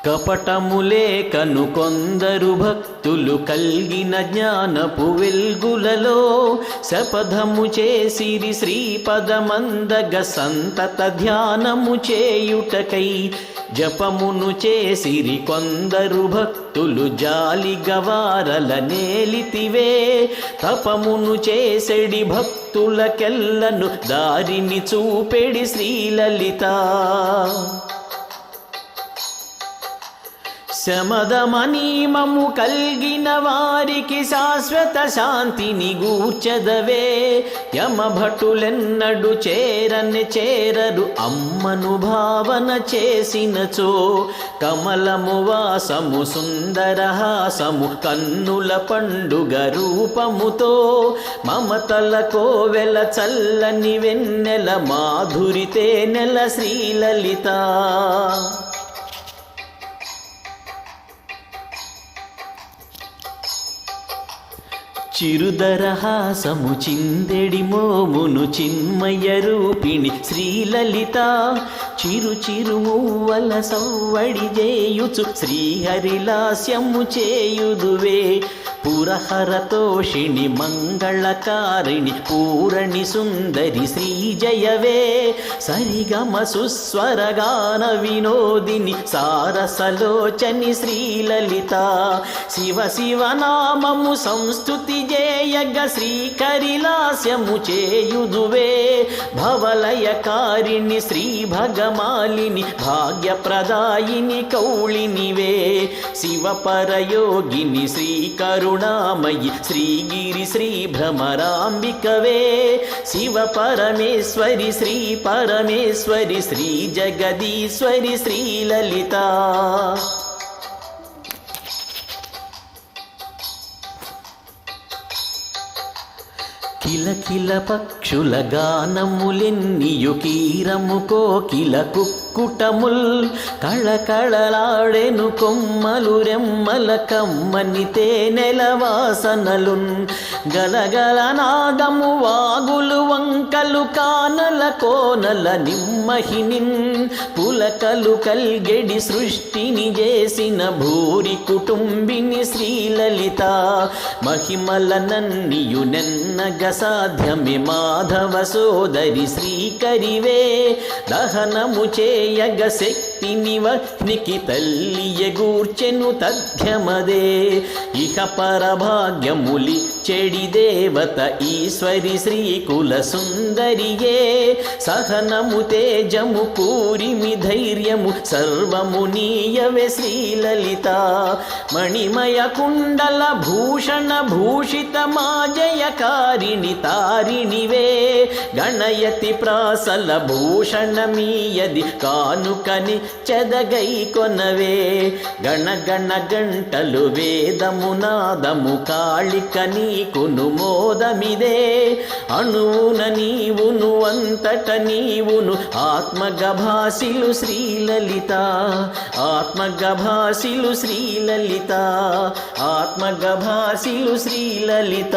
కపటములేకను కొందరు భక్తులు కల్గిన జ్ఞానపు వెల్గులలో శపథము చేసిరి శ్రీపదమందగ సంతత ధ్యానము చేయుటకై జపమును చేసిరి కొందరు భక్తులు జాలిగవారల నేలితివే తపమును చేసెడి భక్తులకెల్లను దారిని చూపెడి శ్రీలలిత శమదమనీమము కల్గిన వారికి శాశ్వత శాంతిని గూర్చదవే యమభటులెన్నడు చేరరు అమ్మను భావన చేసినచో కమలము వాసము సుందరహాసము కన్నుల పండుగ రూపముతో మమతల కోవెల చల్లని వెన్నెల మాధురితే నెల శ్రీలలిత చిరుదరహాసము చిందెడి మోమును చిన్మయ రూపిణి శ్రీలలిత చిరు చిరుమువ్వల సవ్వడి చేయుచు శ్రీహరిలాస్యము చేయుదువే పురహరతోషిణి మంగళకారిణి పూరణి సుందరి శ్రీజయవే సరిగమ సుస్వరగాన వినోదిని సారసలోచని శ్రీలలిత శివ శివనామము సంస్తుతి జేయగ శ్రీకరిలాస్యము చేయుదువే భవలయకారిణి శ్రీ భగమాలిని భాగ్యప్రదాయిని కౌళినివే శివపరయోగిని శ్రీకరుణామయి శ్రీగిరి శ్రీ భ్రమరాంబికవే శివ పరమేశ్వరి శ్రీ పరమేశ్వరి శ్రీ జగదీశ్వరి శ్రీలలిత కిల కిల పక్షుల గానములెన్నియు కీరము కోకిల కుక్కుటముల్ కళకళలాడెను కొమ్మలు రెమ్మల కమ్మని తేనెల వాసనలున్ గలగల నాదము వాగులు వంకలు కానల కోనల నిమ్మహినిన్ పులకలు కల్గెడి సృష్టిని చేసిన భూరి కుటుంబిని శ్రీలలిత మహిమల నన్నియు నెన్నగ సాధ్యమే మాధవ సోదరి శ్రీకరివే దహనము చేయగ శక్తిని వహ్నికి తల్లియ గూర్చెను తథ్యమదే ఇహ పరభాగ్యములి చెడి దేవత ఈశ్వరి శ్రీకుల సుందరియే సహనము తేజము పూరిమి ధైర్యము సర్వము నీయవే శ్రీలలిత మణిమయ కుండల భూషణ భూషిత మాజయకారిణి తారిణివే గణయతి ప్రాసల భూషణమీయది కానుకని చెదగై కొనవే గణ గణ గంటలు వేదము నాదము కాళిక నీకును మోదమిదే అణువున నీవును అంతట నీవును ఆత్మగభాసిలు శ్రీలలిత ఆత్మగభాసిలు శ్రీలలిత ఆత్మగభాసిలు శ్రీలలిత